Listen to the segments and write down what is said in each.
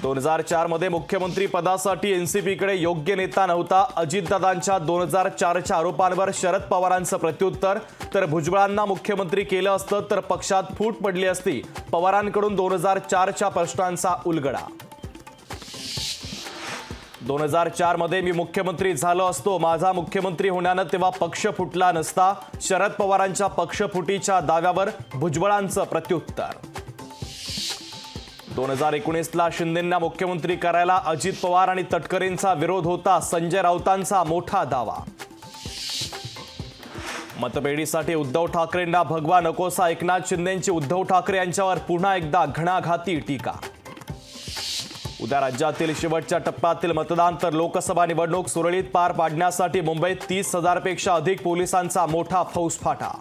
2004 मध्ये मुख्यमंत्री पदासाठी एनसीपीकडे योग्य नेता नव्हता. अजितदादांच्या 2004च्या आरोपांवर शरद पवारांचं प्रत्युत्तर. तर भुजबळांना मुख्यमंत्री केलं असतं तर पक्षात फूट पडली असती. पवारांकडून 2004च्या प्रश्नांचा उलगडा. 2004 मध्ये मी मुख्यमंत्री झालो असतो. माझा मुख्यमंत्री होण्यानं तेव्हा पक्ष फुटला नसता. शरद पवारांच्या पक्षफुटीच्या दाव्यावर भुजबळांचं प्रत्युत्तर. 2019ला शिंदेंना मुख्यमंत्री करायला अजित पवार आणि तटकरेंचा विरोध होता. संजय राऊतांचा मोठा दावा. मतपेढीसाठी उद्धव ठाकरेंना भगवा नकोसा. एकनाथ शिंदेंची उद्धव ठाकरे यांच्यावर पुन्हा एकदा घणाघाती टीका. उद्या राज्यातील शेवटच्या टप्प्यातील मतदान तर लोकसभा निवडणूक सुरळीत पार पाडण्यासाठी मुंबईत 30,000 पेक्षा अधिक पोलिसांचा मोठा फौजफाटा.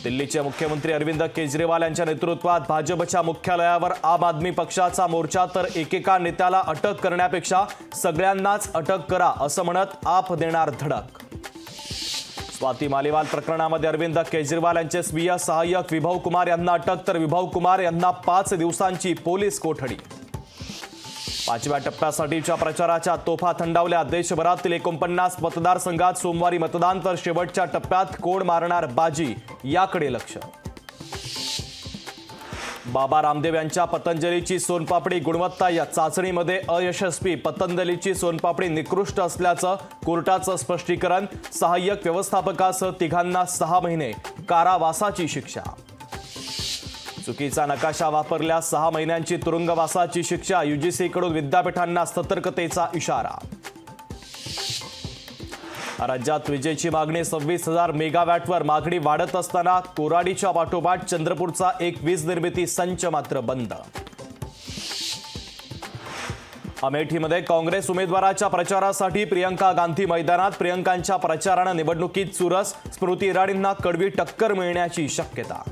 दिल्लीचे मुख्यमंत्री अरविंद केजरीवाल यांच्या नेतृत्वात भाजपच्या मुख्यालयावर आम आदमी पक्षाचा मोर्चा. तर एकेका नेत्याला अटक करण्यापेक्षा सगळ्यांनाच अटक करा असं म्हणत आप देणार धडक. स्वाती मालीवाल प्रकरणामध्ये अरविंद केजरीवाल यांचे स्वीय सहाय्यक विभव कुमार यांना अटक. तर विभव कुमार यांना 5 दिवसांची पोलीस कोठडी. 5व्या टप्प्यासाठीच्या प्रचाराच्या तोफा थंडावल्या. देशभरातील 49 मतदारसंघात सोमवारी मतदान. तर शेवटच्या टप्प्यात कोण मारणार बाजी याकडे लक्ष. बाबा रामदेव यांच्या पतंजलीची सोनपापडी गुणवत्ता या चाचणीमध्ये अयशस्वी. पतंजलीची सोनपापडी निकृष्ट असल्याचं कोर्टाचं स्पष्टीकरण. सहाय्यक व्यवस्थापकासह तिघांना 6 महिने कारावासाची शिक्षा. चुकीचा नकाशा वापरल्यास 6 महिन्यांची तुरुंगवासाची शिक्षा. यूजीसीकडून विद्यापीठांना सतर्कतेचा इशारा. राज्यात विजेची मागणी 26,000 मेगावॅटवर. मागणी वाढत असताना कोराडीच्या पाठोपाठ चंद्रपूरचा एक वीज निर्मिती संच मात्र बंद. अमेठीमध्ये काँग्रेस उमेदवाराच्या प्रचारासाठी प्रियंका गांधी मैदानात. प्रियंकांच्या प्रचारानं निवडणुकीत चुरस. स्मृती इराणींना कडवी टक्कर मिळण्याची शक्यता.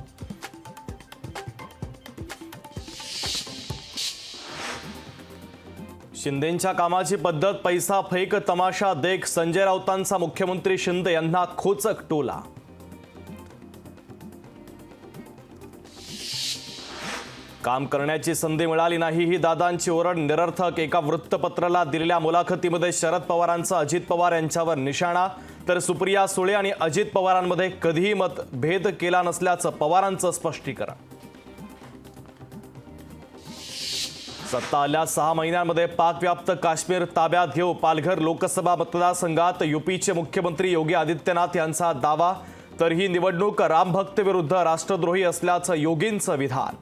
शिंदेंच्या कामाची पद्धत पैसा फेक तमाशा देख. संजय राऊतांचा मुख्यमंत्री शिंदे यांना खोचक टोला. काम करण्याची संधी मिळाली नाही ही दादांची ओरड. निरर्थक. एका वृत्तपत्राला दिलेल्या मुलाखतीमध्ये शरद पवारांचा अजित पवार यांच्यावर निशाणा. तर सुप्रिया सुळे आणि अजित पवारांमध्ये कधीही मतभेद केला नसल्याचं पवारांचं स्पष्टीकरण. सत्ता आल्यास 6 महिन्यांमध्ये पाकव्याप्त काश्मीर ताब्यात घेऊ. पालघर लोकसभा मतदारसंघात यूपीचे मुख्यमंत्री योगी आदित्यनाथ यांचा दावा. तर ही निवडणूक रामभक्त विरुद्ध राष्ट्रद्रोही असल्याचं योगींचं विधान.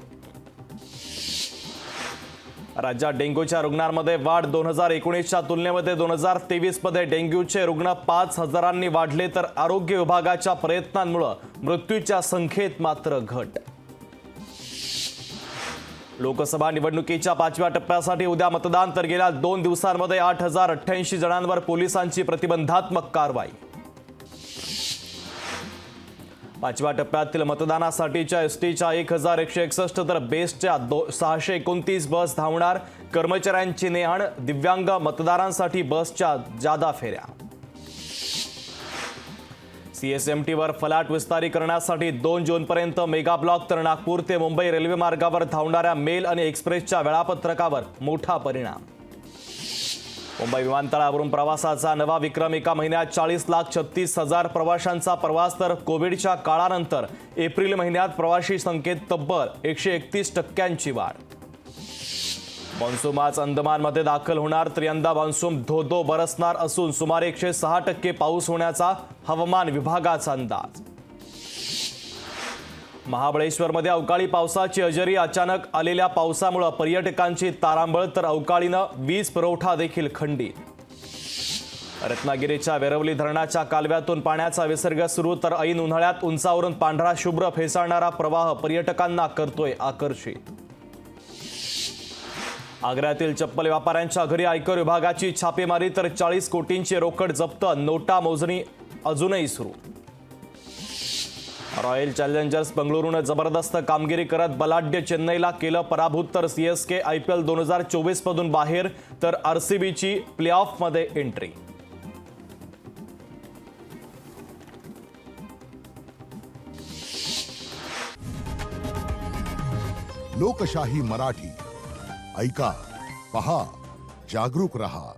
राज्यात डेंग्यूच्या रुग्णांमध्ये वाढ. 2019च्या तुलनेमध्ये 2023 मध्ये डेंग्यूचे रुग्ण 5,000 वाढले. तर आरोग्य विभागाच्या प्रयत्नांमुळे मृत्यूच्या संख्येत मात्र घट. लोकसभा निवडणुकीच्या 5व्या टप्प्यासाठी उद्या मतदान. तर गेल्या 2 दिवसांमध्ये 8,088 जणांवर पोलिसांची प्रतिबंधात्मक कारवाई. 5व्या टप्प्यातील मतदानासाठीच्या एसटीच्या 1,161 तर बेस्टच्या 629 बस धावणार. कर्मचाऱ्यांची ने-आण. दिव्यांग मतदारांसाठी बसच्या जादा फेऱ्या. सीएसएमटीवर फलाट विस्तारीकरणासाठी 2 जूनपर्यंत मेगा ब्लॉक. तर नागपूर ते मुंबई रेल्वे मार्गावर धावणाऱ्या मेल आणि एक्सप्रेसच्या वेळापत्रकावर मोठा परिणाम. मुंबई विमानतळावरून प्रवासाचा नवा विक्रम. एका महिन्यात 40,36,000 प्रवाशांचा प्रवास. तर कोविडच्या काळानंतर एप्रिल महिन्यात प्रवाशी संख्येत तब्बल 131% वाढ. मान्सून आज अंदमानमध्ये दाखल होणार. तर यंदा मान्सून धो-धो बरसणार असून सुमारे 106% पाऊस होण्याचा हवामान विभागाचा अंदाज. महाबळेश्वरमध्ये अवकाळी पावसाची हजेरी. अचानक आलेल्या पावसामुळे पर्यटकांची तारांबळ. तर अवकाळीनं वीज पुरवठा देखील खंडित. रत्नागिरीच्या वेरवली धरणाच्या कालव्यातून पाण्याचा विसर्ग सुरू. तर ऐन उन्हाळ्यात उंचावरून पांढरा शुभ्र फेसाळणारा प्रवाह पर्यटकांना करतोय आकर्षित. आग्र्यातील चप्पल व्यापाऱ्यांच्या घरी आयकर विभागाची छापेमारी. तर 40 कोटींची रोकड जप्त. नोटा मोजणी अजूनही सुरू. रॉयल चॅलेंजर्स बंगळुरूने जबरदस्त कामगिरी करत बलाढ्य चेन्नईला केलं पराभूत. तर सीएसके IPL 2024 मधून बाहेर. तर आरसीबीची प्लेऑफमध्ये एंट्री. लोकशाही मराठी ऐका, पहा, जागरूक रहा.